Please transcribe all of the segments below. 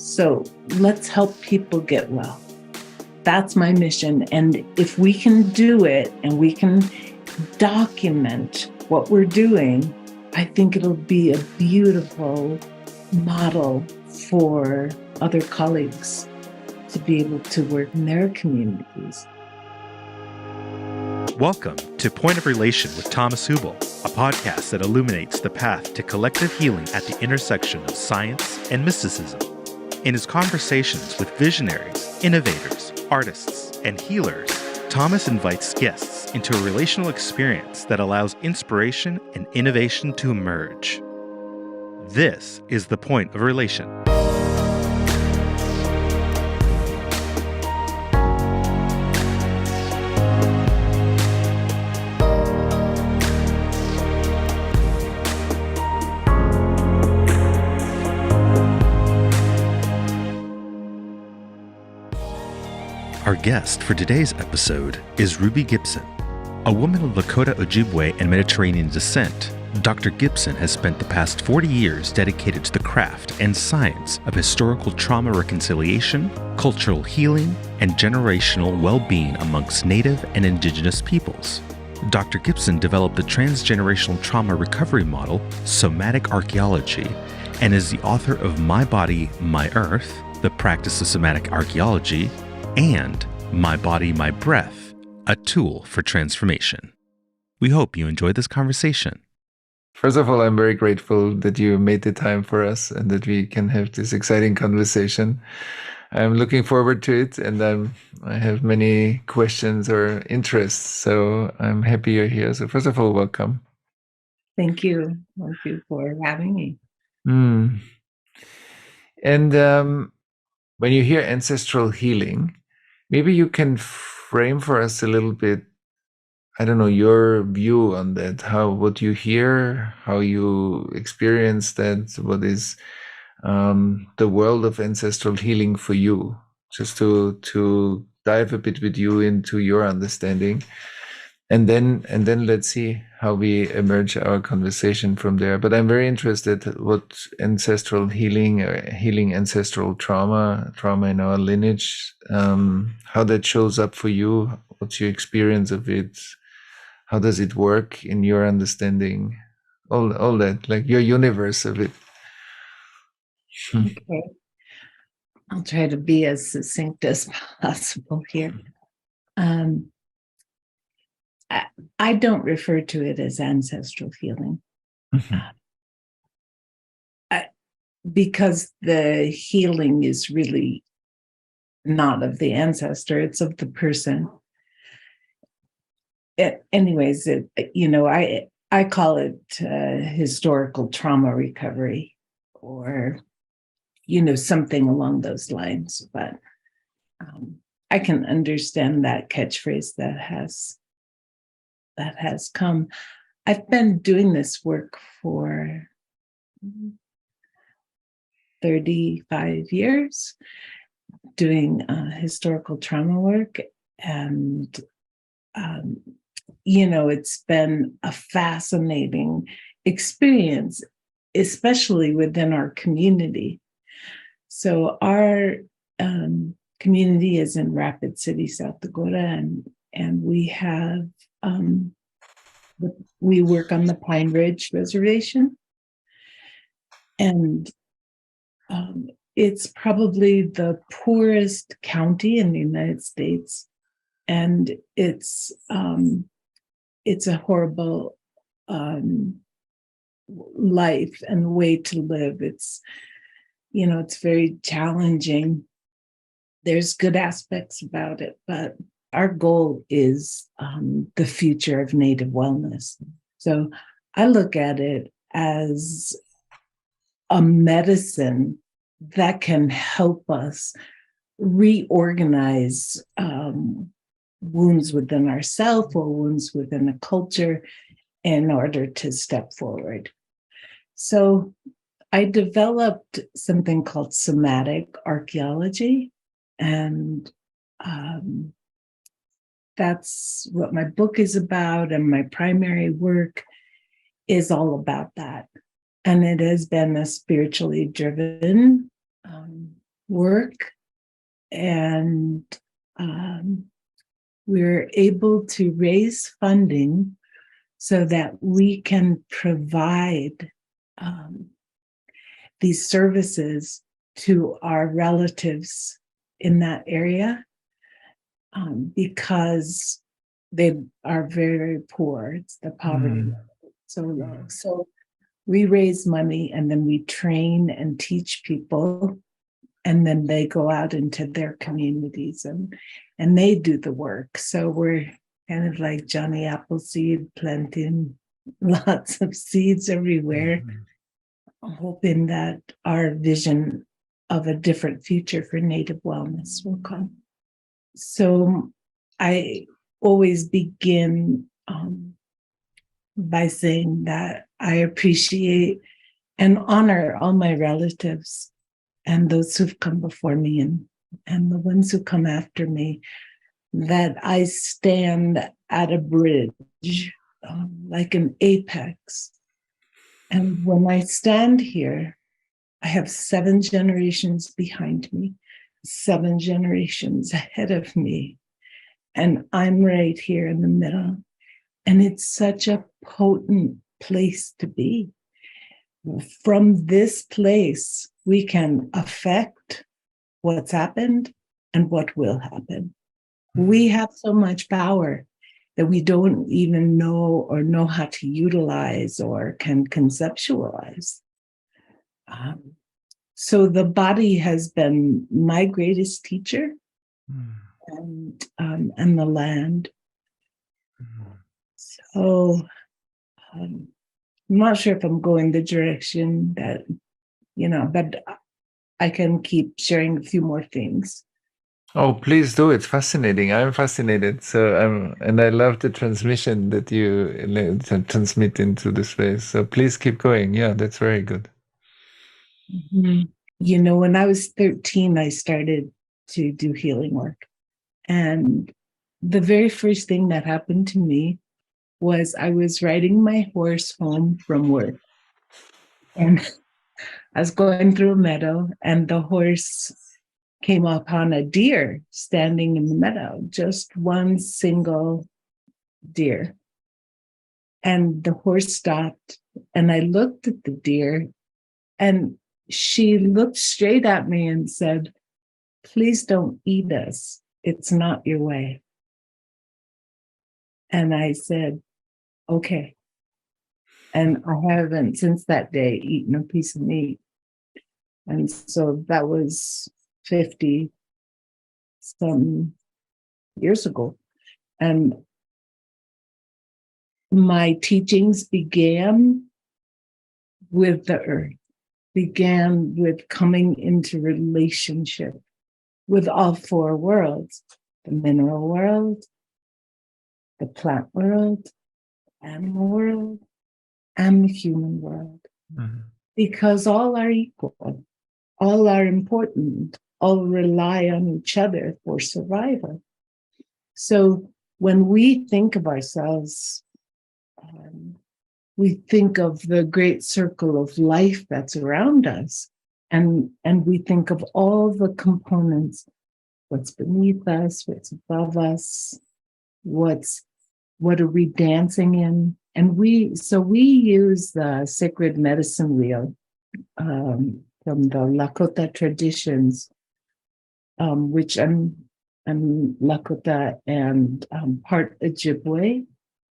So let's help people get well. That's my mission. And if we can do it and we can document what we're doing, I think it'll be a beautiful model for other colleagues to be able to work in their communities. Welcome to Point of Relation with Thomas Hübl, a podcast that illuminates the path to collective healing at the intersection of science and mysticism. In his conversations with visionaries, innovators, artists, and healers, Thomas invites guests into a relational experience that allows inspiration and innovation to emerge. This is the Point of Relation. Our guest for today's episode is Ruby Gibson. A woman of Lakota, Ojibwe, and Mediterranean descent, Dr. Gibson has spent the past 40 years dedicated to the craft and science of historical trauma reconciliation, cultural healing, and generational well-being amongst Native and Indigenous peoples. Dr. Gibson developed the transgenerational trauma recovery model, Somatic Archaeology, and is the author of My Body, My Earth, the practice of somatic archaeology, and My Body, My Breath, a tool for transformation. We hope you enjoy this conversation. First of all, I'm very grateful that you made the time for us and that we can have this exciting conversation. I'm looking forward to it, and I have many questions or interests, so I'm happy you're here. So first of all, welcome. Thank you. Thank you for having me. And when you hear ancestral healing, maybe you can frame for us a little bit, I don't know, your view on that, what you hear, how you experience that, what is the world of ancestral healing for you, just to dive a bit with you into your understanding. And then let's see how we emerge our conversation from there. But I'm very interested what ancestral healing, healing ancestral trauma in our lineage, how that shows up for you. What's your experience of it? How does it work in your understanding? All that, like your universe of it. Okay. I'll try to be as succinct as possible here. I don't refer to it as ancestral healing because the healing is really not of the ancestor, it's of the person. I call it historical trauma recovery or, something along those lines. But I can understand that catchphrase that has come. I've been doing this work for 35 years, doing historical trauma work. And, it's been a fascinating experience, especially within our community. So our community is in Rapid City, South Dakota, and we have we work on the Pine Ridge Reservation, and it's probably the poorest county in the United States, and it's a horrible life and way to live. It's very challenging. There's good aspects about it, but our goal is the future of Native wellness. So I look at it as a medicine that can help us reorganize wounds within ourselves or wounds within a culture in order to step forward. So I developed something called somatic archaeology, and that's what my book is about, and my primary work is all about that. And it has been a spiritually driven work, and we're able to raise funding so that we can provide these services to our relatives in that area, because they are very, very poor. It's the poverty level so low. So we raise money, and then we train and teach people, and then they go out into their communities and they do the work. So we're kind of like Johnny Appleseed, planting lots of seeds everywhere, hoping that our vision of a different future for Native wellness will come. So I always begin by saying that I appreciate and honor all my relatives and those who've come before me and the ones who come after me, that I stand at a bridge, like an apex. And when I stand here, I have 7 generations behind me, 7 generations ahead of me, and I'm right here in the middle. And it's such a potent place to be. From this place, we can affect what's happened and what will happen. We have so much power that we don't even know or know how to utilize or can conceptualize. So the body has been my greatest teacher, and the land. So I'm not sure if I'm going the direction that, but I can keep sharing a few more things. Oh, please do. It's fascinating. I'm fascinated. So and I love the transmission that you transmit into the space. So please keep going. Yeah, that's very good. Mm-hmm. When I was 13, I started to do healing work. And the very first thing that happened to me was I was riding my horse home from work. And I was going through a meadow, and the horse came upon a deer standing in the meadow, just one single deer. And the horse stopped, and I looked at the deer, and she looked straight at me and said, "Please don't eat us. It's not your way." And I said, "Okay." And I haven't since that day eaten a piece of meat. And so that was 50 some years ago. And my teachings began with the earth, began with coming into relationship with all 4 worlds: the mineral world, the plant world, animal world, and the human world. Because all are equal, all are important, all rely on each other for survival. So when we think of ourselves, we think of the great circle of life that's around us, and we think of all the components: what's beneath us, what's above us, what are we dancing in. And we use the sacred medicine wheel from the Lakota traditions, which I'm Lakota and part Ojibwe,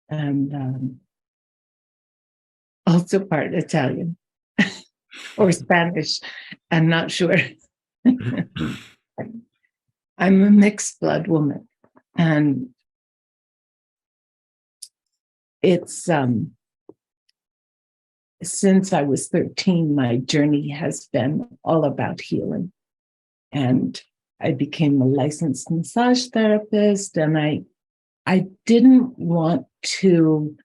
and also part Italian or Spanish. I'm not sure. I'm a mixed blood woman, and it's since I was 13, my journey has been all about healing. And I became a licensed massage therapist, and I didn't want to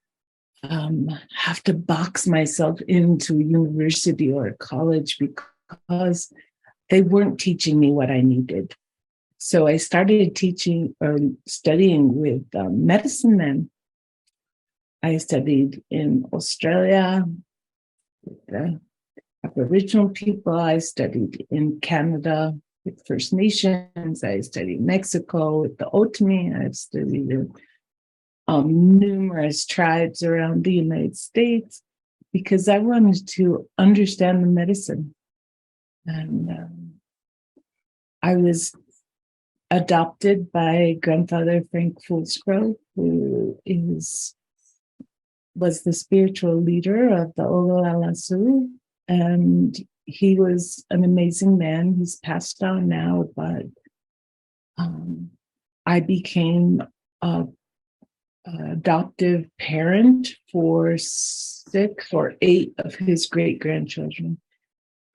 have to box myself into a university or a college because they weren't teaching me what I needed. So I started teaching or studying with medicine men. I studied in Australia with the Aboriginal people. I studied in Canada with First Nations. I studied Mexico with the Otomi. I've studied numerous tribes around the United States because I wanted to understand the medicine. And I was adopted by grandfather Frank Fulsgrove, who was the spiritual leader of the Olo and he was an amazing man. He's passed on now, but I became a adoptive parent for 6 or 8 of his great-grandchildren.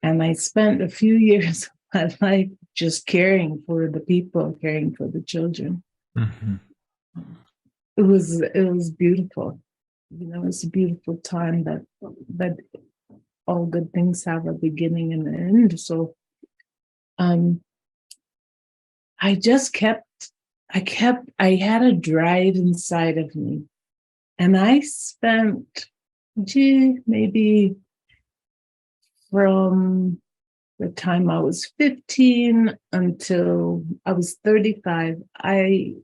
And I spent a few years of my life just caring for the people, caring for the children. Mm-hmm. It was beautiful. It's a beautiful time, but all good things have a beginning and an end. So I had a drive inside of me. And I spent, maybe from the time I was 15 until I was 35, I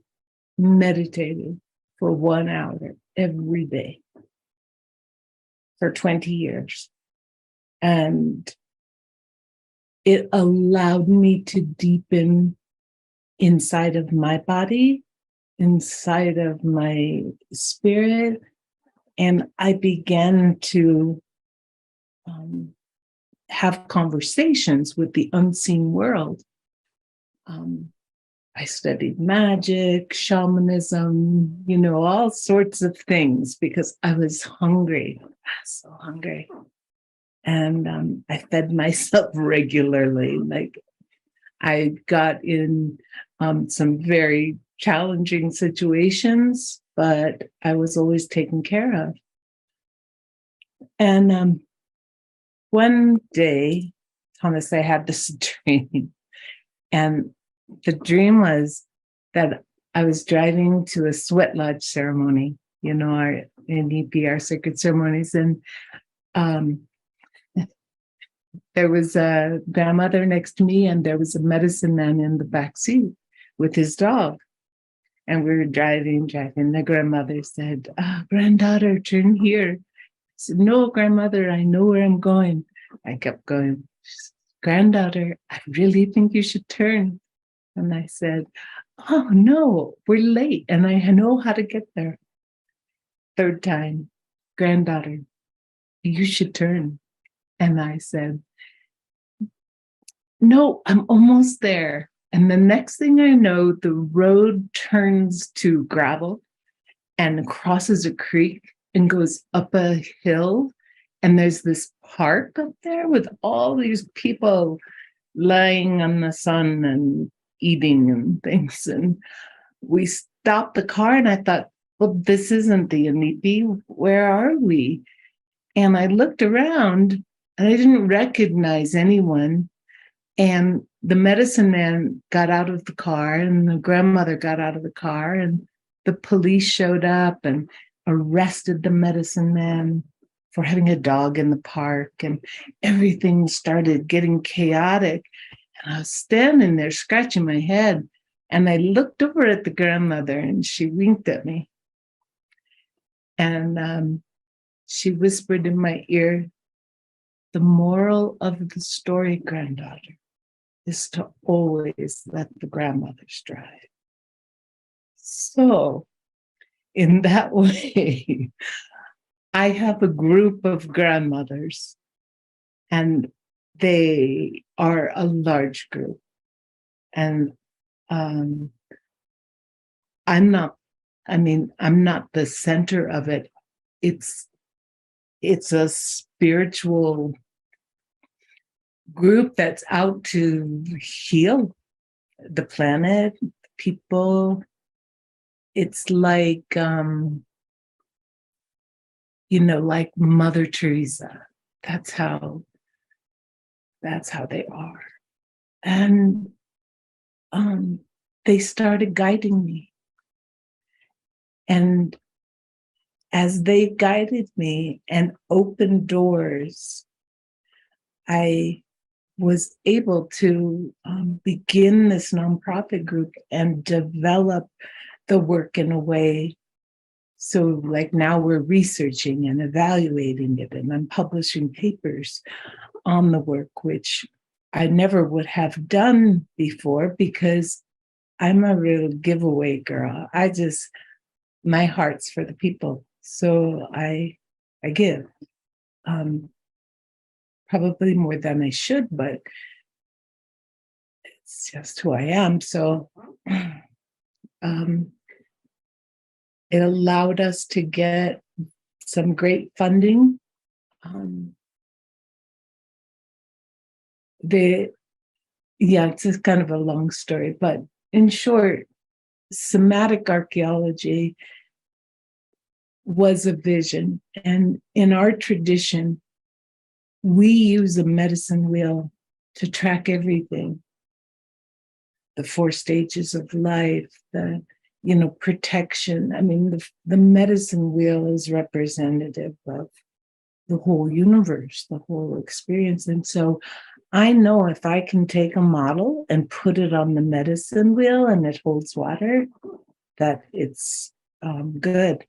meditated for 1 hour every day for 20 years. And it allowed me to deepen inside of my body, inside of my spirit, and I began to have conversations with the unseen world. I studied magic, shamanism, all sorts of things because I was hungry. I was so hungry. And I fed myself regularly. Like I got in some very challenging situations, but I was always taken care of. And one day, Thomas, I had this dream, and the dream was that I was driving to a sweat lodge ceremony, our NEP, our sacred ceremonies, and there was a grandmother next to me, and there was a medicine man in the back seat with his dog. And we were driving. The grandmother said, granddaughter, turn here. I said, no, grandmother, I know where I'm going. I kept going, granddaughter, I really think you should turn. And I said, oh, no, we're late, and I know how to get there. Third time, granddaughter, you should turn. And I said, no, I'm almost there. And the next thing I know, the road turns to gravel and crosses a creek and goes up a hill. And there's this park up there with all these people lying on the sun and eating and things. And we stopped the car and I thought, well, this isn't the Anipi. Where are we? And I looked around and I didn't recognize anyone. And the medicine man got out of the car and the grandmother got out of the car and the police showed up and arrested the medicine man for having a dog in the park, and everything started getting chaotic. And I was standing there scratching my head, and I looked over at the grandmother and she winked at me. And she whispered in my ear, the moral of the story, granddaughter, is to always let the grandmothers drive. So in that way, I have a group of grandmothers, and they are a large group. And I'm not the center of it. It's a spiritual group that's out to heal the planet, people. It's like, like Mother Teresa. That's how they are. And they started guiding me. And as they guided me and opened doors, I was able to begin this nonprofit group and develop the work in a way. So like now we're researching and evaluating it, and I'm publishing papers on the work, which I never would have done before because I'm a real giveaway girl. My heart's for the people. So I give. Probably more than I should, but it's just who I am. So it allowed us to get some great funding. It's just kind of a long story, but in short, somatic archaeology was a vision. And in our tradition, we use a medicine wheel to track everything. The 4 stages of life, the protection. I mean, the medicine wheel is representative of the whole universe, the whole experience. And so I know if I can take a model and put it on the medicine wheel and it holds water, that it's good.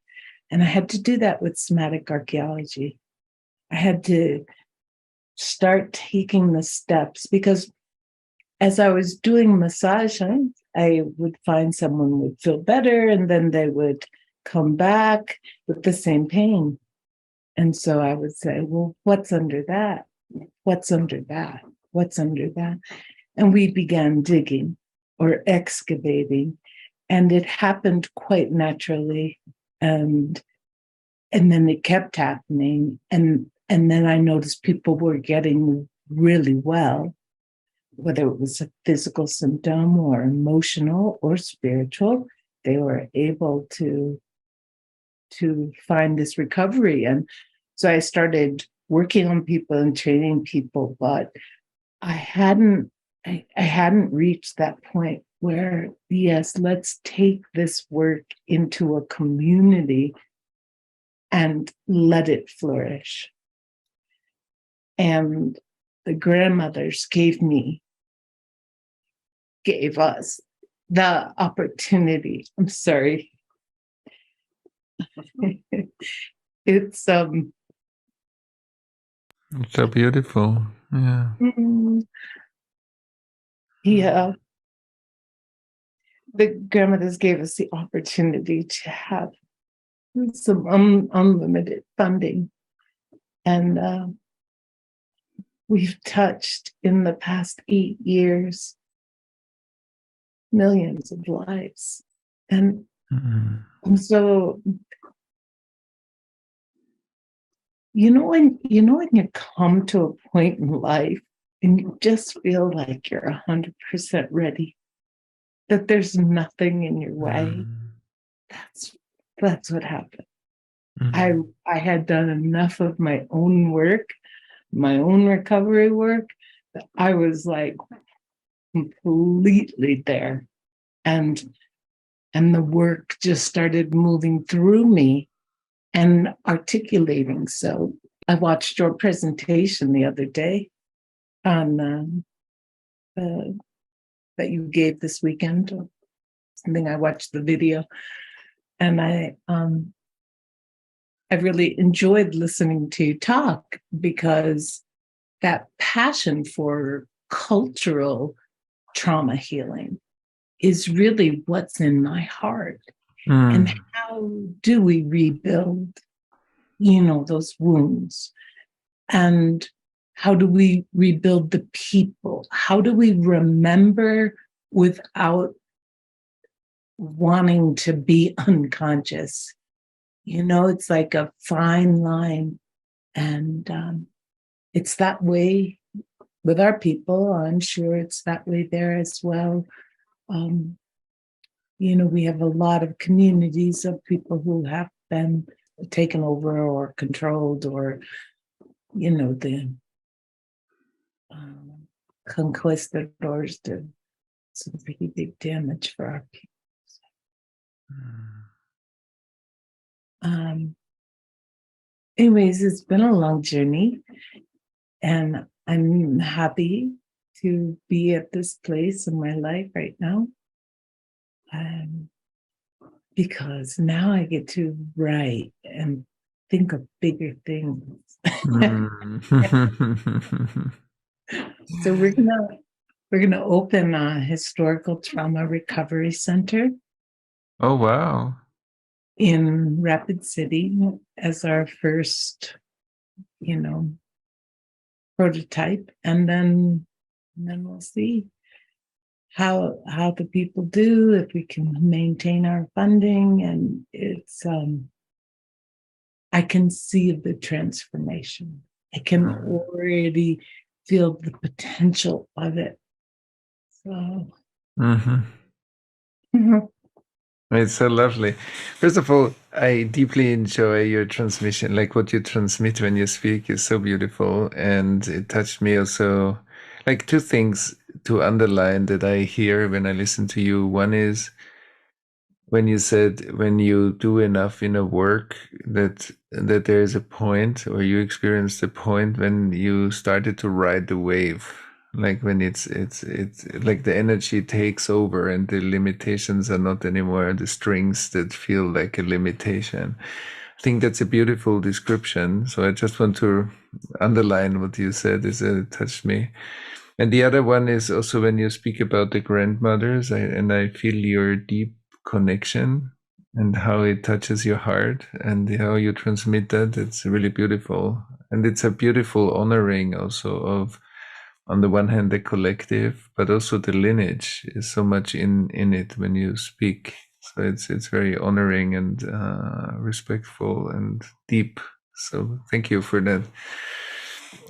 And I had to do that with somatic archaeology. I had to start taking the steps because as I was doing massage, I would find someone would feel better and then they would come back with the same pain. And so I would say, well, what's under that? What's under that? What's under that? And we began digging or excavating, and it happened quite naturally. And then it kept happening. And then I noticed people were getting really well, whether it was a physical symptom or emotional or spiritual. They were able to find this recovery. And so I started working on people and training people, but I hadn't reached that point where, yes, let's take this work into a community and let it flourish. And the grandmothers gave us the opportunity. I'm sorry. It's so beautiful. Yeah. Yeah. The grandmothers gave us the opportunity to have some unlimited funding. And we've touched in the past 8 years millions of lives. And so, when you come to a point in life and you just feel like you're 100% ready, that there's nothing in your way, that's what happened. I had done enough of my own work, my own recovery work, that I was like completely there. And the work just started moving through me and articulating. So I watched your presentation the other day on that you gave this weekend, or something. I watched the video, and I really enjoyed listening to you talk, because that passion for cultural trauma healing is really what's in my heart. And how do we rebuild, those wounds? And how do we rebuild the people? How do we remember without wanting to be unconscious? It's like a fine line. And it's that way with our people. I'm sure it's that way there as well. We have a lot of communities of people who have been taken over or controlled, or, the conquistadors did some pretty big damage for our people. Anyways, it's been a long journey, and I'm happy to be at this place in my life right now. Because now I get to write and think of bigger things. So we're gonna open a historical trauma recovery center. Oh, wow. In Rapid City as our first, prototype, and then we'll see how the people do, if we can maintain our funding. And it's I can see the transformation. I can already feel the potential of it. So It's so lovely. First of all, I deeply enjoy your transmission. Like what you transmit when you speak is so beautiful. And it touched me also. Like two things to underline that I hear when I listen to you. One is when you said when you do enough in a work that there is a point, or you experienced a point when you started to ride the wave, like when it's like the energy takes over and the limitations are not anymore the strings that feel like a limitation. I think that's a beautiful description. So I just want to underline what you said, is that it touched me. And the other one is also when you speak about the grandmothers, I feel your deep connection and how it touches your heart and how you transmit that. It's really beautiful. And it's a beautiful honoring also of, on the one hand, the collective, but also the lineage is so much in it when you speak. So it's very honoring and respectful and deep. So thank you for that.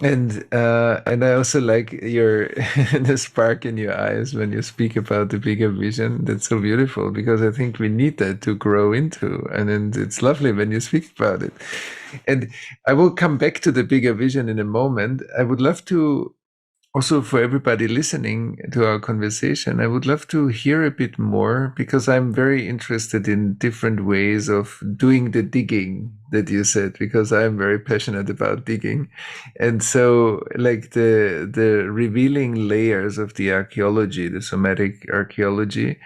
And I also like your the spark in your eyes when you speak about the bigger vision. That's so beautiful, because I think we need that to grow into, and then it's lovely when you speak about it. And I will come back to the bigger vision in a moment. I would love to also, for everybody listening to our conversation, I would love to hear a bit more, because I'm very interested in different ways of doing the digging that you said, because I'm very passionate about digging. And so like the revealing layers of the archaeology, the somatic archaeology,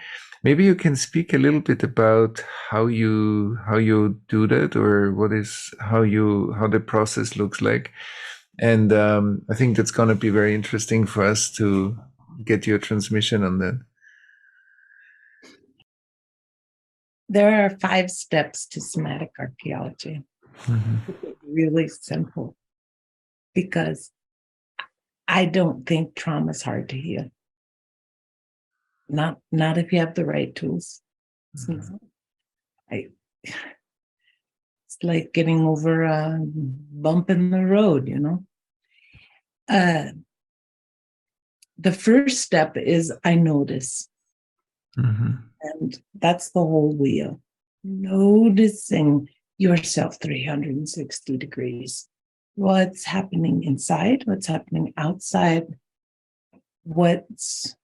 maybe you can speak a little bit about how you do that, or how the process looks like. And I think that's going to be very interesting for us to get your transmission on that. there are 5 steps to somatic archaeology. It's really simple, because I don't think trauma is hard to heal. Not if you have the right tools. It's like getting over a bump in the road, The first step is I notice. And that's the whole wheel. Noticing yourself 360 degrees. What's happening inside? What's happening outside? Where's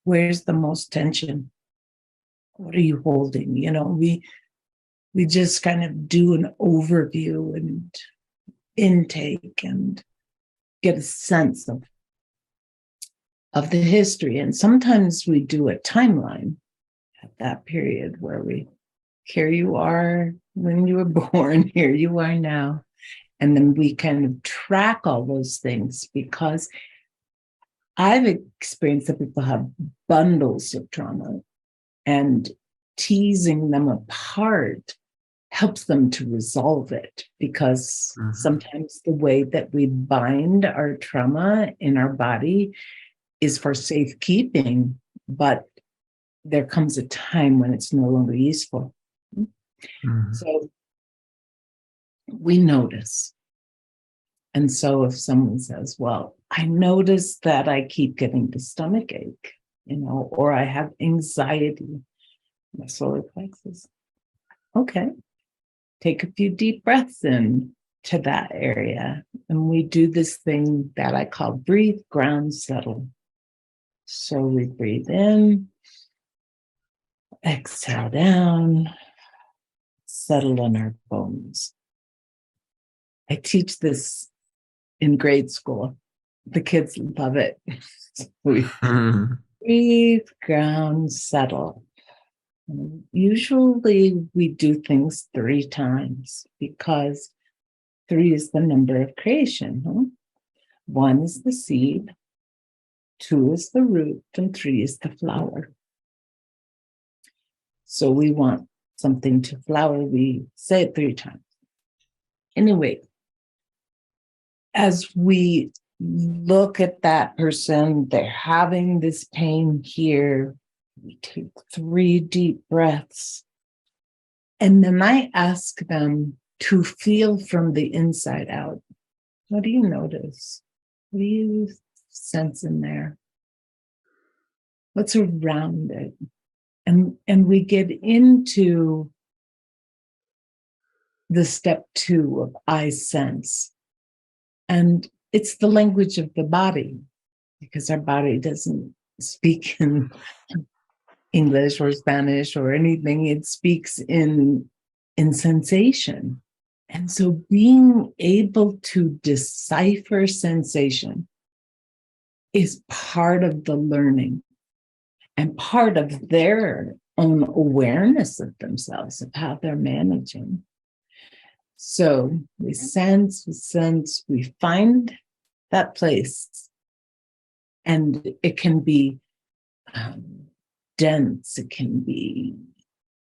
the most tension? What are you holding? We just kind of do an overview and intake and get a sense of the history. And sometimes we do a timeline at that period where here you are when you were born, here you are now. And then we kind of track all those things, because I've experienced that people have bundles of trauma, and teasing them apart helps them to resolve it, because sometimes the way that we bind our trauma in our body is for safekeeping, but there comes a time when it's no longer useful. So we notice. And so if someone says, well, I notice that I keep getting the stomach ache, or I have anxiety, my solar plexus. Okay. Take a few deep breaths in to that area. And we do this thing that I call breathe, ground, settle. So we breathe in, exhale down, settle in our bones. I teach this in grade school. The kids love it. We Mhm. breathe, ground, settle. Usually we do things 3 times because 3 is the number of creation. Huh? 1 is the seed, 2 is the root, and 3 is the flower. So we want something to flower. We say it 3 times. Anyway, as we look at that person, they're having this pain here. We take 3 deep breaths. And then I ask them to feel from the inside out. What do you notice? What do you sense in there? What's around it? And we get into the step 2 of I sense. And it's the language of the body, because our body doesn't speak in English or Spanish or anything. It speaks in sensation. And so being able to decipher sensation is part of the learning and part of their own awareness of themselves, of how they're managing. So we sense, we find that place. And it can be dense, it can be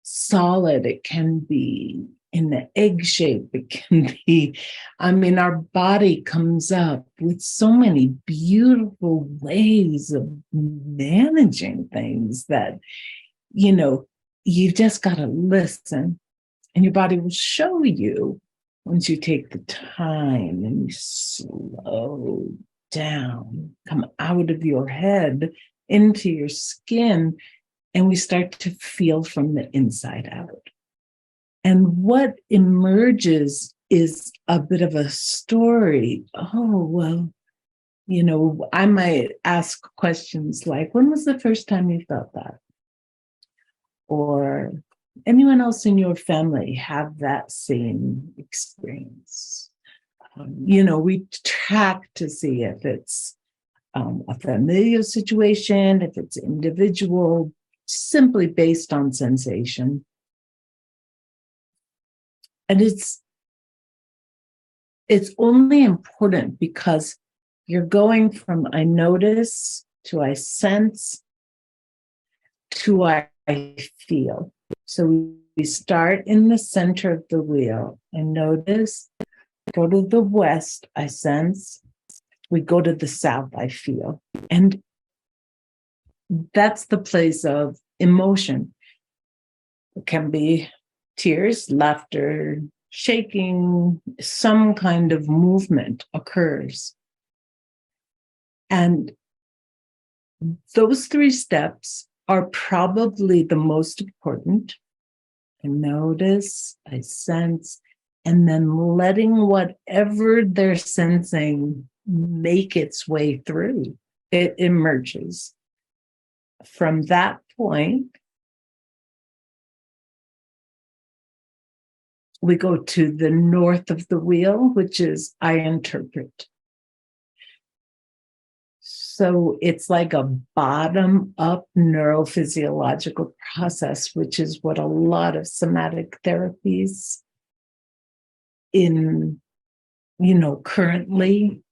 solid, it can be in the egg shape, it can be, our body comes up with so many beautiful ways of managing things that, you just got to listen. And your body will show you once you take the time and you slow down, come out of your head into your skin, and we start to feel from the inside out. And what emerges is a bit of a story. Oh, well, I might ask questions like, when was the first time you felt that? Or anyone else in your family have that same experience? We track to see if it's a familial situation, if it's individual, simply based on sensation. And it's only important because you're going from I notice to I sense to I feel. So we start in the center of the wheel. I notice, go to the west, I sense. We go to the south, I feel. And that's the place of emotion. It can be tears, laughter, shaking, some kind of movement occurs. And those 3 steps are probably the most important. I notice, I sense, and then letting whatever they're sensing make its way through. It emerges. From that point, we go to the north of the wheel, which is I interpret. So it's like a bottom-up neurophysiological process, which is what a lot of somatic therapies currently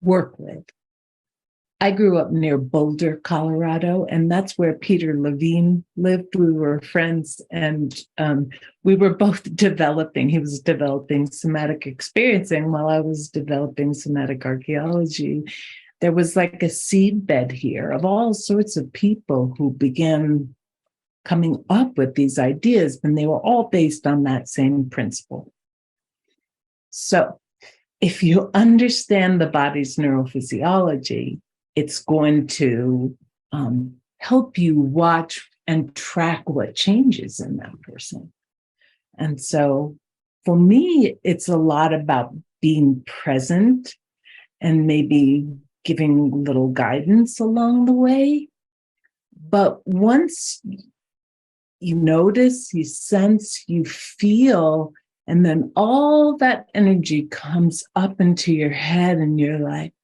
work with. I grew up near Boulder, Colorado, and that's where Peter Levine lived. We were friends, and we were both developing. He was developing somatic experiencing while I was developing somatic archaeology. There was like a seedbed here of all sorts of people who began coming up with these ideas, and they were all based on that same principle. So if you understand the body's neurophysiology, it's going to help you watch and track what changes in that person. And so for me, it's a lot about being present and maybe giving little guidance along the way. But once you notice, you sense, you feel, and then all that energy comes up into your head and you're like,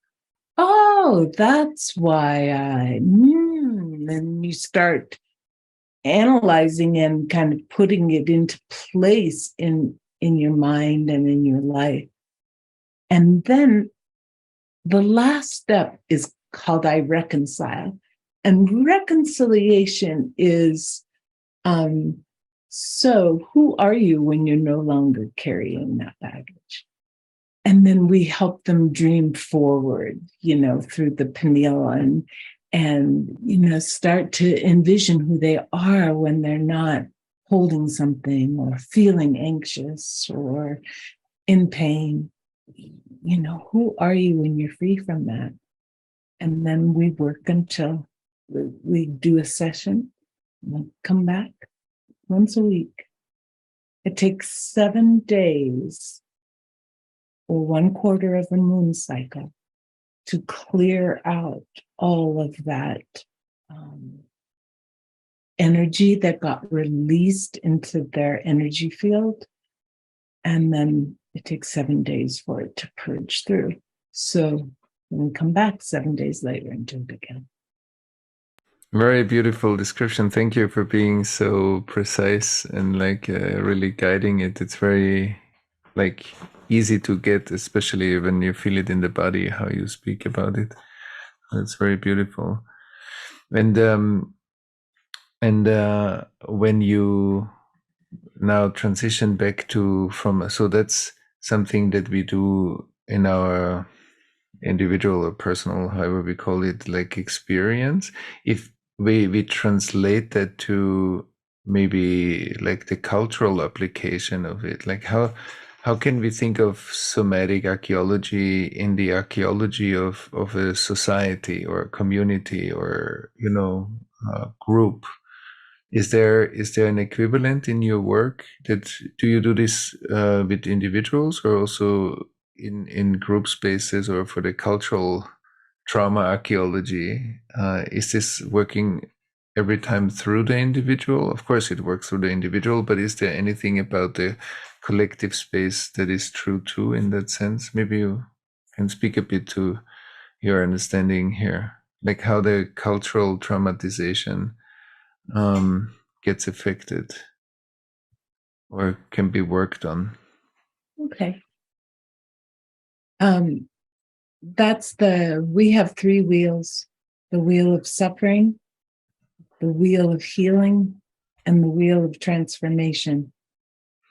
oh, that's why and you start analyzing and kind of putting it into place in your mind and in your life. And then the last step is called I reconcile. And reconciliation is so who are you when you're no longer carrying that baggage? And then we help them dream forward, through the pineal and start to envision who they are when they're not holding something or feeling anxious or in pain. Who are you when you're free from that? And then we work until we do a session and come back once a week. It takes 7 days or 1/4 of a moon cycle to clear out all of that energy that got released into their energy field. And then it takes 7 days for it to purge through. So we come back 7 days later and do it again. Very beautiful description. Thank you for being so precise and really guiding it. It's very easy to get, especially when you feel it in the body, how you speak about it. That's very beautiful. And when you now transition back so that's something that we do in our individual or personal, however we call it, experience. If we translate that to maybe the cultural application of it, how can we think of somatic archaeology in the archaeology of a society or a community or a group? Is there an equivalent in your work? Do you do this with individuals or also in group spaces, or for the cultural trauma archaeology? Is this working every time through the individual? Of course it works through the individual, but is there anything about the collective space that is true too in that sense? Maybe you can speak a bit to your understanding here, how the cultural traumatization gets affected or can be worked on. Okay. We have 3 wheels: the wheel of suffering, the wheel of healing, and the wheel of transformation.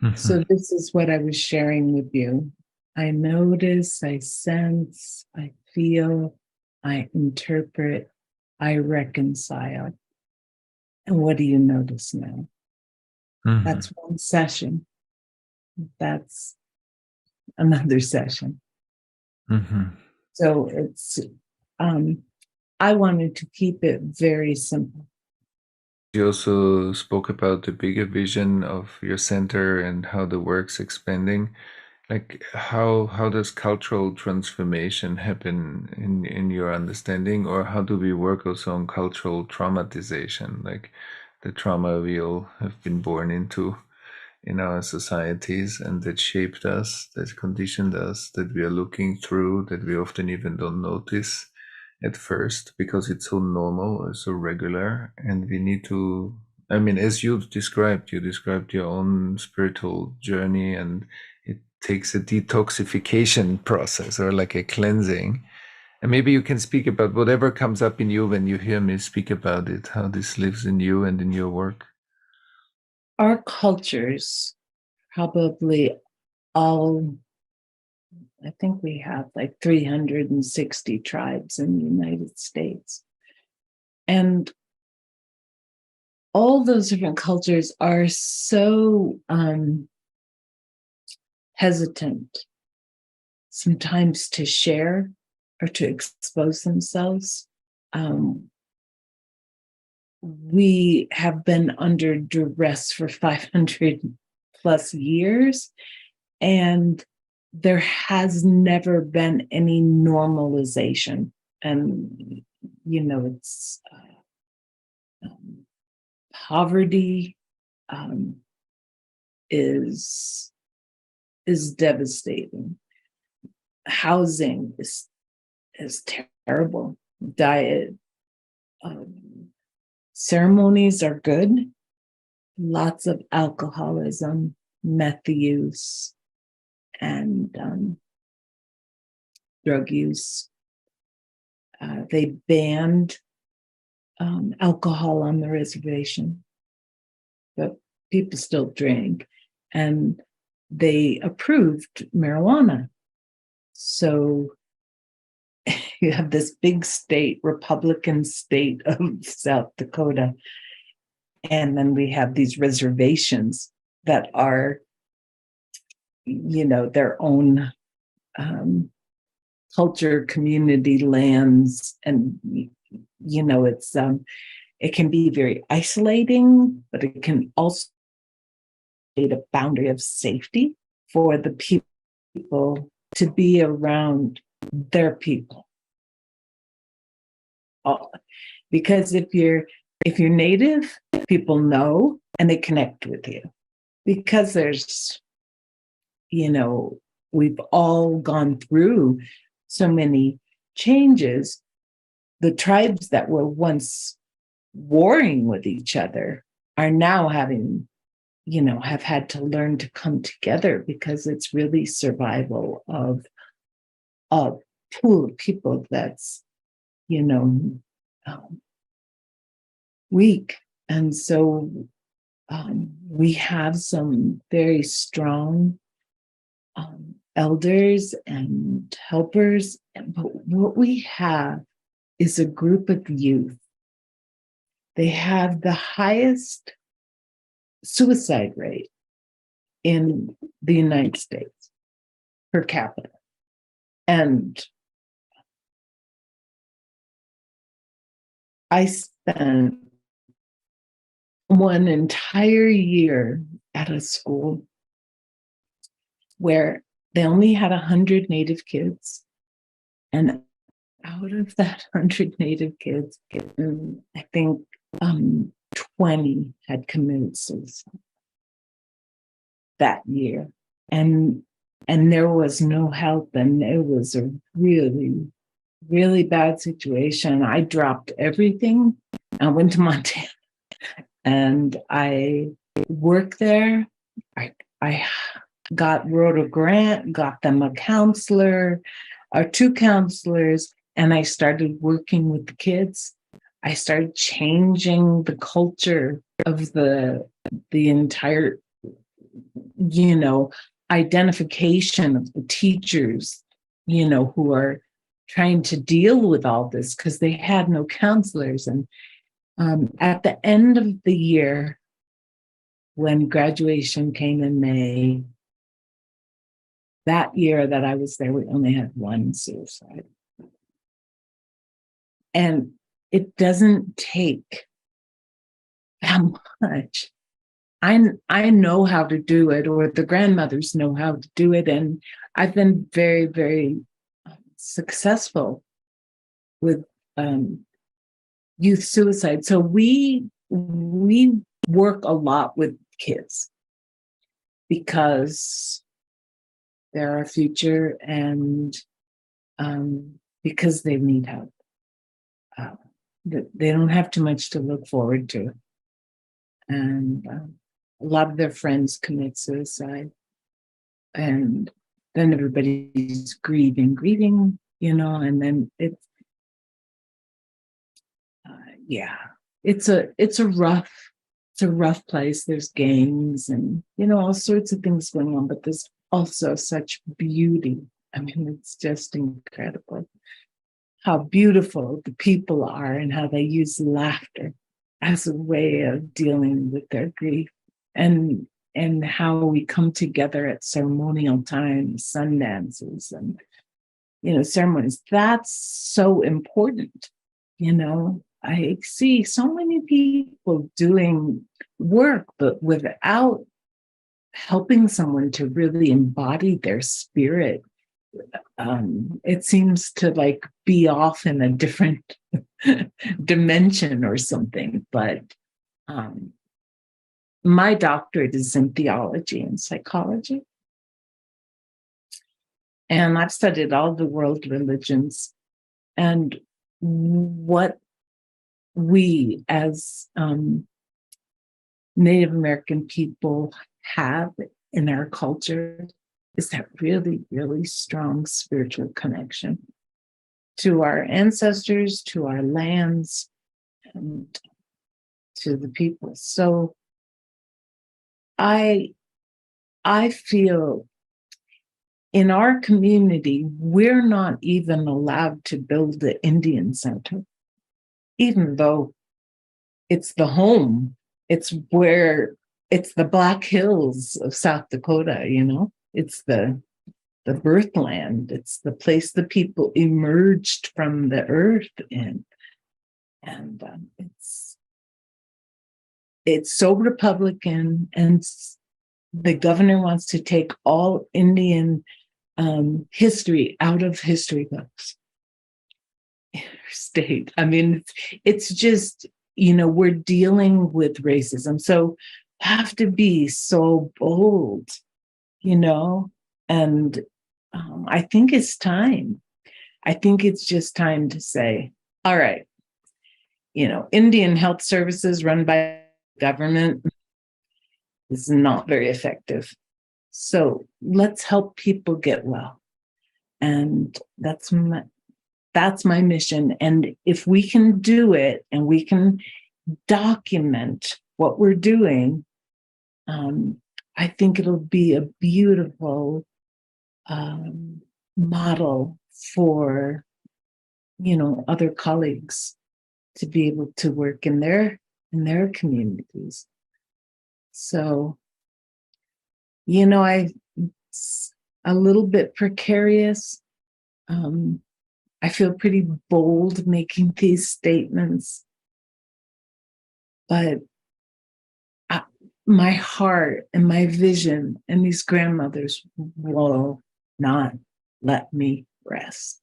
Mm-hmm. So this is what I was sharing with you. I notice, I sense, I feel, I interpret, I reconcile. And what do you notice now? Mm-hmm. That's one session. That's another session. Mm-hmm. So it's, I wanted to keep it very simple. You also spoke about the bigger vision of your center and how the work's expanding. How does cultural transformation happen in your understanding, or how do we work also on cultural traumatization, the trauma we all have been born into in our societies and that shaped us, that conditioned us, that we are looking through, that we often even don't notice at first because it's so normal or so regular. And we need to, as you described your own spiritual journey, and it takes a detoxification process or a cleansing. And maybe you can speak about whatever comes up in you when you hear me speak about it, how this lives in you and in your work. Our cultures, probably all, I think we have 360 tribes in the United States. And all those different cultures are so hesitant sometimes to share or to expose themselves. We have been under duress for 500 plus years, and there has never been any normalization. And, it's poverty is devastating. Housing is terrible. Diet, ceremonies are good. Lots of alcoholism, meth use, and drug use. They banned alcohol on the reservation, but people still drink, and they approved marijuana. So you have this big state, Republican state of South Dakota, and then we have these reservations that are, their own culture, community lands, and it's it can be very isolating, but it can also create a boundary of safety for the people to be around their people. Because if you're native, people know and they connect with you. Because there's, we've all gone through so many changes. The tribes that were once warring with each other are now having, have had to learn to come together, because it's really survival of a pool of people that's, weak. And so we have some very strong elders and helpers, but what we have is a group of youth. They have the highest suicide rate in the United States per capita. And I spent one entire year at a school where they only had 100 Native kids. And out of that 100 Native kids, I think 20 had committed suicide that year. And there was no help, and it was a really, really bad situation. I dropped everything. I went to Montana and I worked there. I wrote a grant, got them a counselor or two counselors, and I started working with the kids. I started changing the culture of the entire, identification of the teachers, who are trying to deal with all this because they had no counselors. And at the end of the year, when graduation came in May, that year that I was there, we only had one suicide. And it doesn't take that much. I know how to do it, or the grandmothers know how to do it. And I've been very, very successful with youth suicide. So we work a lot with kids because they're our future, and because they need help. They don't have too much to look forward to. And a lot of their friends commit suicide. And then everybody's grieving, and then it's a rough place. There's gangs and, all sorts of things going on, but there's also such beauty. I mean, it's just incredible how beautiful the people are and how they use laughter as a way of dealing with their grief, and how we come together at ceremonial times, sun dances, and ceremonies. That's so important. I see so many people doing work, but without helping someone to really embody their spirit. It seems to be off in a different dimension or something. But my doctorate is in theology and psychology. And I've studied all the world religions. And what we as Native American people have in our culture is that really, really strong spiritual connection to our ancestors, to our lands, and to the people. So I feel in our community, we're not even allowed to build the Indian Center, even though it's the home. It's where it's the Black Hills of South Dakota, you know, it's the birthland. It's the place the people emerged from the earth in. And it's so Republican, and the governor wants to take all Indian history out of history books. State. I mean, it's just, you know, we're dealing with racism. So have to be so bold, you know, and I think it's time. I think it's just time to say, all right, you know, Indian health services run by government is not very effective. So let's help people get well. And that's my mission. And if we can do it and we can document what we're doing, I think it'll be a beautiful model for, you know, other colleagues to be able to work in their communities. So, you know, it's a little bit precarious. I feel pretty bold making these statements, but my heart and my vision and these grandmothers will not let me rest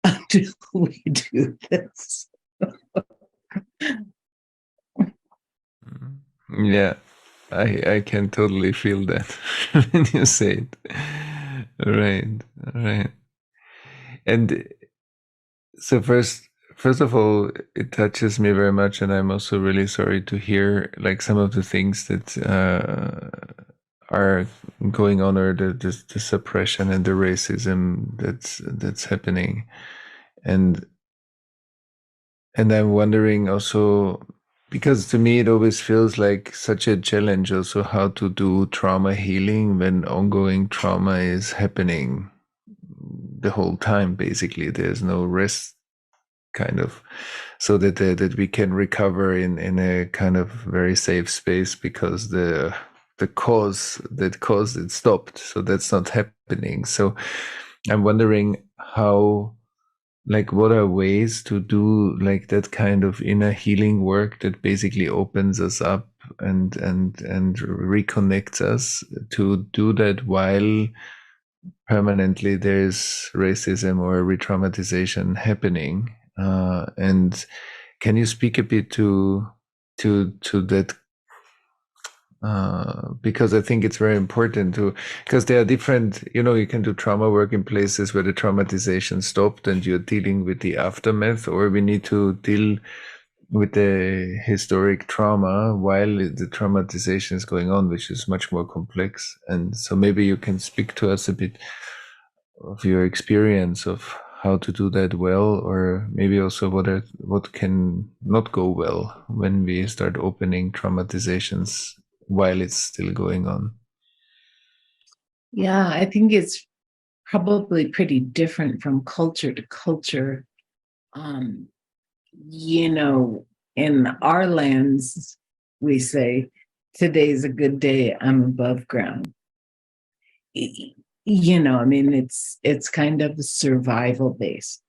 until we do this. Yeah, I can totally feel that when you say it. Right. And so first of all, it touches me very much, and I'm also really sorry to hear like some of the things that are going on, or the suppression and the racism that's happening, and I'm wondering also, because to me it always feels like such a challenge also how to do trauma healing when ongoing trauma is happening the whole time. Basically, there's no rest, kind of, so that we can recover in a kind of very safe space, because the cause that caused it stopped. So that's not happening. So I'm wondering how, like, what are ways to do like that kind of inner healing work that basically opens us up and reconnects us, to do that while permanently there's racism or re-traumatization happening. And can you speak a bit to that? Because I think it's very important to, because there are different, you know, you can do trauma work in places where the traumatization stopped and you're dealing with the aftermath, or we need to deal with the historic trauma while the traumatization is going on, which is much more complex. And so maybe you can speak to us a bit of your experience of how to do that well, or maybe also what can not go well when we start opening traumatizations while it's still going on. Yeah, I think it's probably pretty different from culture to culture. You know, in our lands, we say, today's a good day, I'm above ground. You know, I mean, it's kind of survival based.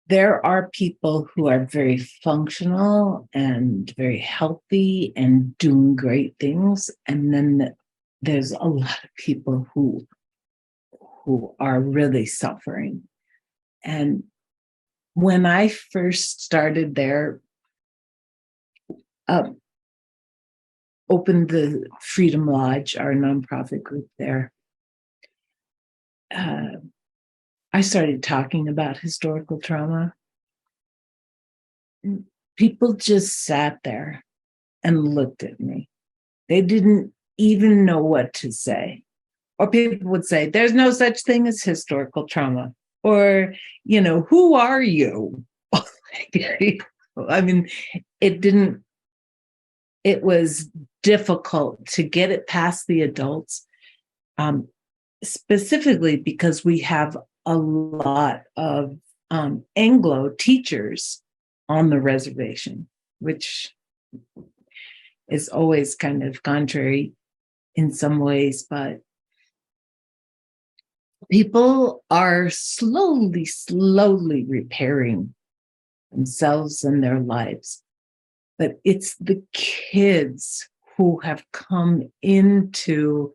There are people who are very functional and very healthy and doing great things. And then there's a lot of people who are really suffering. And when I first started there, opened the Freedom Lodge, our nonprofit group there, I started talking about historical trauma, people just sat there and looked at me. They didn't even know what to say. Or people would say, there's no such thing as historical trauma. Or, who are you? I mean, it was difficult to get it past the adults, specifically because we have a lot of Anglo teachers on the reservation, which is always kind of contrary in some ways, but people are slowly repairing themselves and their lives. But it's the kids who have come into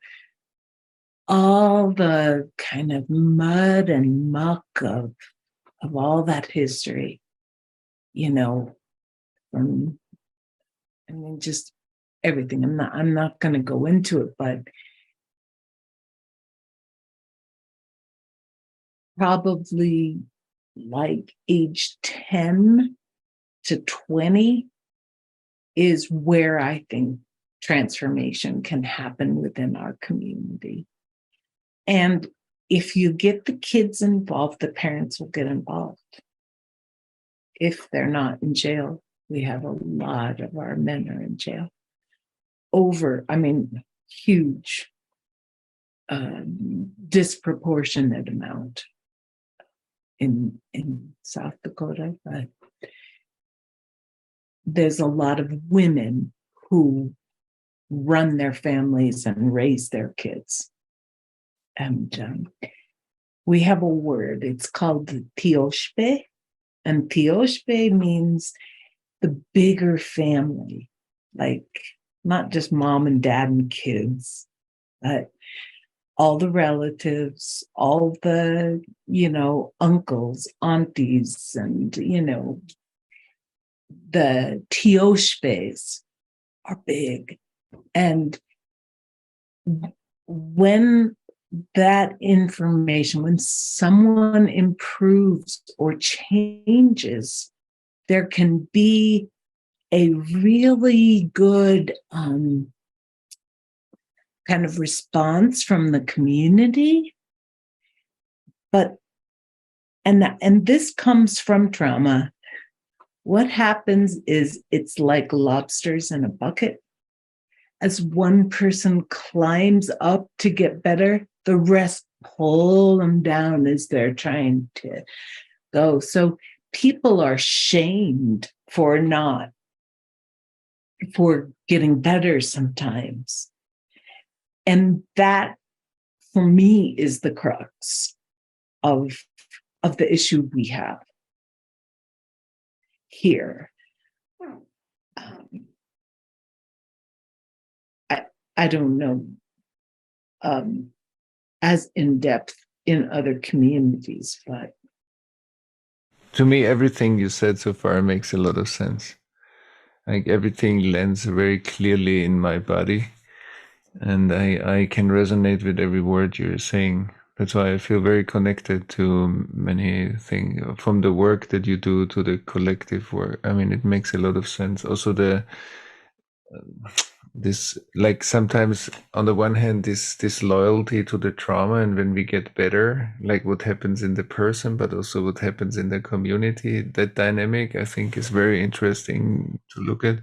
all the kind of mud and muck of all that history, from, just everything. I'm not going to go into it, but probably like age 10 to 20 is where I think transformation can happen within our community. And if you get the kids involved, the parents will get involved. If they're not in jail, we have a lot of our men are in jail. Huge, disproportionate amount in South Dakota, but there's a lot of women who run their families and raise their kids. And we have a word, it's called tioshpe, and tioshpe means the bigger family, like not just mom and dad and kids, but all the relatives, all the, uncles, aunties, and, the tioshpes are big. And when that information, when someone improves or changes, there can be a really good kind of response from the community. And this comes from trauma. What happens is it's like lobsters in a bucket. As one person climbs up to get better, the rest pull them down as they're trying to go. So people are shamed for getting better sometimes. And that, for me, is the crux of the issue we have here. I don't know as in depth in other communities, but to me, everything you said so far makes a lot of sense. Like everything lands very clearly in my body, and I can resonate with every word you're saying. That's why I feel very connected to many things, from the work that you do to the collective work. It makes a lot of sense. Also this, like, sometimes on the one hand, this loyalty to the trauma, and when we get better, like what happens in the person, but also what happens in the community, that dynamic I think is very interesting to look at.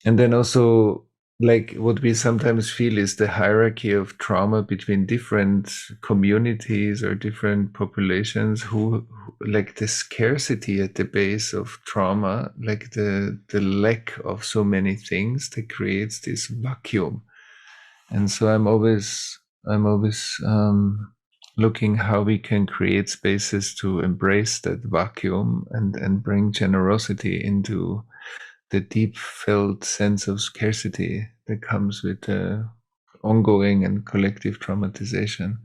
And then also, like, what we sometimes feel is the hierarchy of trauma between different communities or different populations, who like the scarcity at the base of trauma, like the lack of so many things that creates this vacuum. And so I'm always looking how we can create spaces to embrace that vacuum and bring generosity into the deep felt sense of scarcity that comes with ongoing and collective traumatization.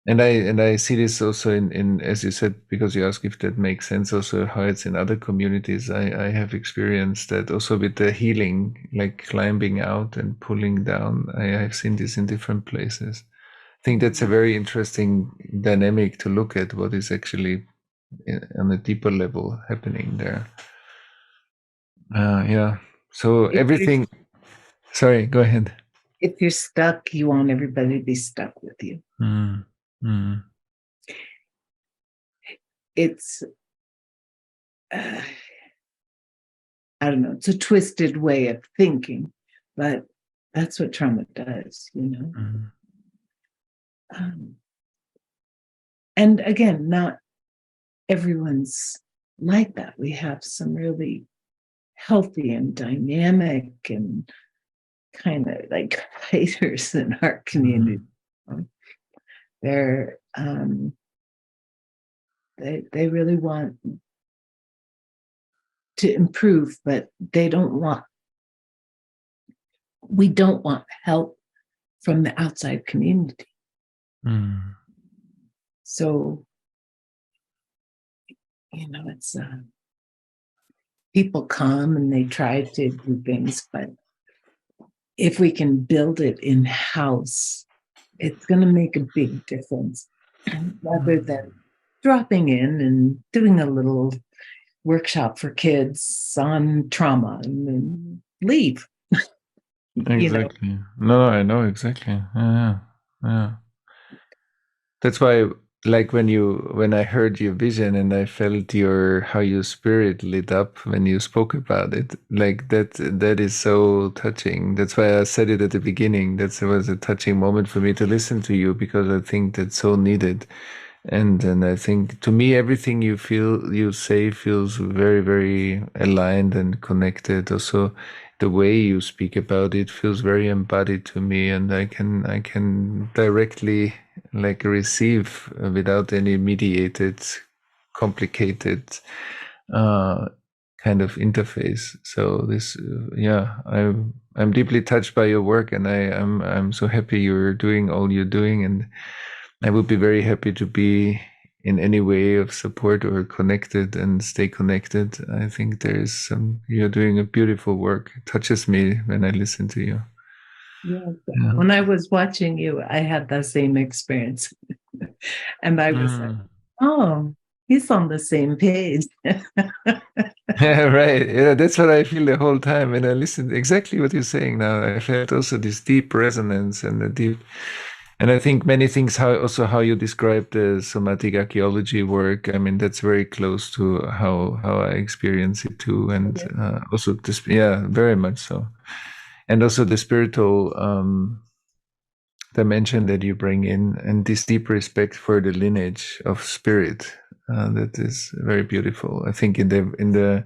And I see this also in, as you said, because you asked if that makes sense, also how it's in other communities. I have experienced that also with the healing, like climbing out and pulling down. I have seen this in different places. think that's a very interesting dynamic to look at what is actually on a deeper level happening there. Yeah. So If you're, everything. Sorry, go ahead. if you're stuck, you want everybody to be stuck with you. Mm, mm, It's, I don't know, it's a twisted way of thinking, but that's what trauma does, you know. mm, And again, not everyone's like that. We have some really healthy and dynamic and kind of like fighters in our community. They're they really want to improve, but we don't want help from the outside community. mm, So, you know, it's people come and they try to do things, but if we can build it in house, it's going to make a big difference. And rather than dropping in and doing a little workshop for kids on trauma and then leave. exactly. No, I know exactly. Yeah, yeah. That's why, like when I heard your vision and I felt how your spirit lit up when you spoke about it, like that is so touching. That's why I said it at the beginning. That was a touching moment for me to listen to you, because I think that's so needed. And I think, to me, everything you say feels very, very aligned and connected. Also, the way you speak about it feels very embodied to me, and I can directly like receive without any mediated, complicated kind of interface. So this, yeah, I'm deeply touched by your work, and I'm so happy you're doing all you're doing, and I would be very happy to be in any way of support or connected and stay connected. I think you're doing a beautiful work. It touches me when I listen to you. Yeah. Yeah. When I was watching you, I had the same experience. And I was like, oh, he's on the same page. Yeah, right. Yeah, that's what I feel the whole time when I listen. Exactly what you're saying now. I felt also this deep resonance and and I think many things, how you describe the somatic archaeology work. I mean, that's very close to how I experience it too, and also this, yeah, very much so, and also the spiritual dimension that you bring in, and this deep respect for the lineage of spirit. That is very beautiful. I think in the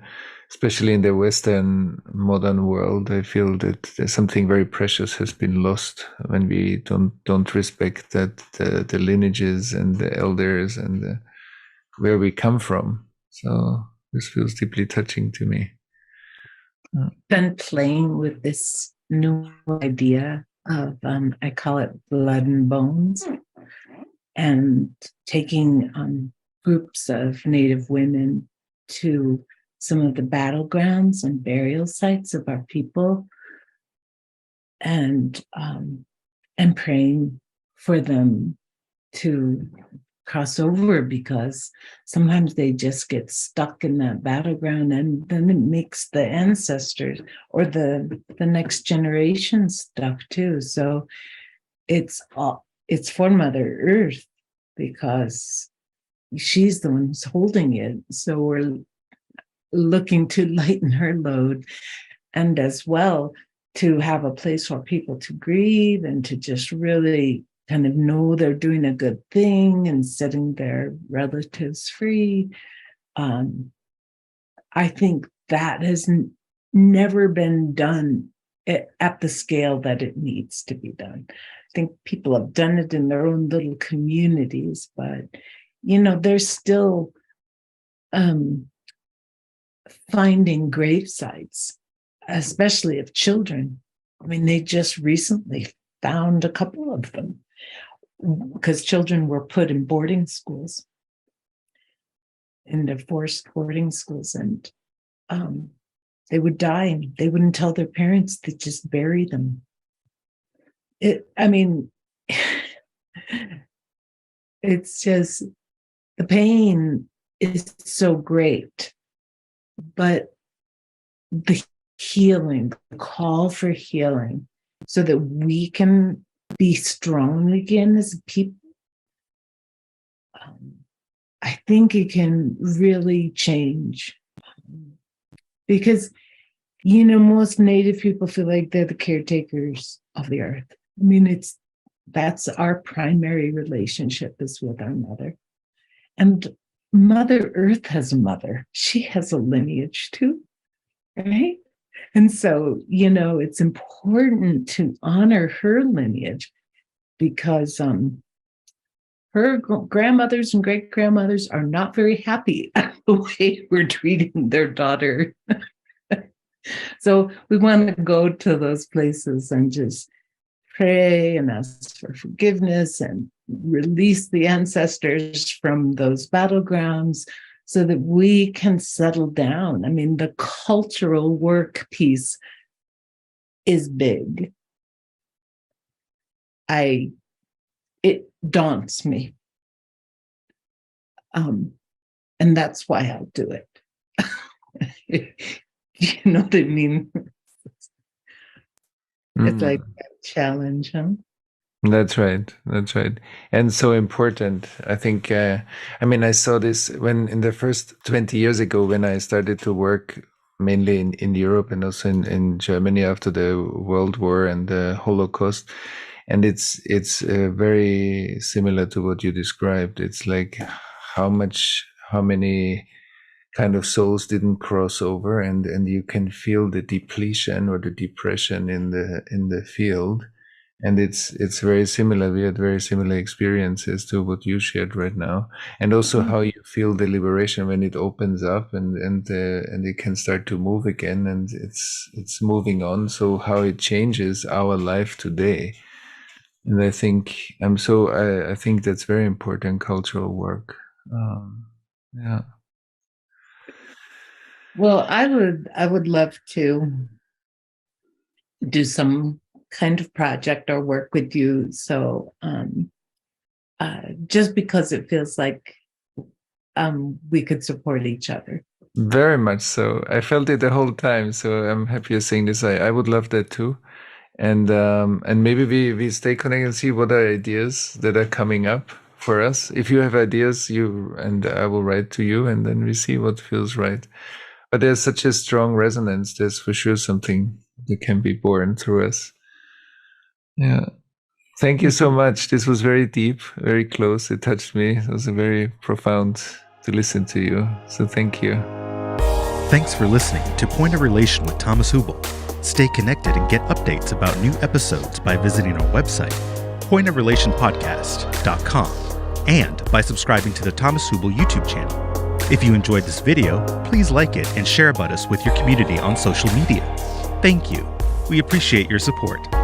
especially in the Western modern world, I feel that there's something very precious has been lost when we don't respect that the lineages and the elders and where we come from. So this feels deeply touching to me. Been playing with this new idea of I call it blood and bones, and taking groups of Native women to some of the battlegrounds and burial sites of our people, and praying for them to cross over, because sometimes they just get stuck in that battleground, and then it makes the ancestors or the next generation stuck too. So it's for Mother Earth, because she's the one who's holding it. So we're looking to lighten her load, and as well to have a place for people to grieve and to just really kind of know they're doing a good thing and setting their relatives free. I think that has never been done at the scale that it needs to be done. I think people have done it in their own little communities, but there's still finding grave sites, especially of children. I mean, they just recently found a couple of them because children were put in boarding schools, in the forced boarding schools, and they would die and they wouldn't tell their parents, they'd just bury them. I mean, It's just the pain is so great, but the healing, the call for healing, so that we can be strong again as people, I think it can really change. Because, most Native people feel like they're the caretakers of the earth. I mean, that's our primary relationship is with our mother. And Mother Earth has a mother. She has a lineage too, right? And so, it's important to honor her lineage because her grandmothers and great-grandmothers are not very happy at the way we're treating their daughter. So we want to go to those places and just pray and ask for forgiveness and release the ancestors from those battlegrounds so that we can settle down. I mean, the cultural work piece is big. It daunts me. And that's why I'll do it. You know what I mean? It's like a challenge, huh? That's right. That's right. And so important. I think, I saw this when in the first 20 years ago, when I started to work mainly in Europe and also in Germany after the World War and the Holocaust. And it's very similar to what you described. It's like how many kind of souls didn't cross over, and you can feel the depletion or the depression in the field. And it's very similar. We had very similar experiences to what you shared right now, and also how you feel the liberation when it opens up and it can start to move again, and it's moving on. So how it changes our life today, and I think I think that's very important cultural work. Yeah. Well, I would love to do some kind of project or work with you. So just because it feels like we could support each other. Very much so. I felt it the whole time. So I'm happy you're saying this. I would love that too. And maybe we stay connected and see what are ideas that are coming up for us. If you have ideas, I will write to you, and then we see what feels right. But there's such a strong resonance. There's for sure something that can be born through us. Yeah. Thank you so much. This was very deep, very close. It touched me. It was very profound to listen to you. So thank you. Thanks for listening to Point of Relation with Thomas Hübl. Stay connected and get updates about new episodes by visiting our website, pointofrelationpodcast.com, and by subscribing to the Thomas Hübl YouTube channel. If you enjoyed this video, please like it and share about us with your community on social media. Thank you. We appreciate your support.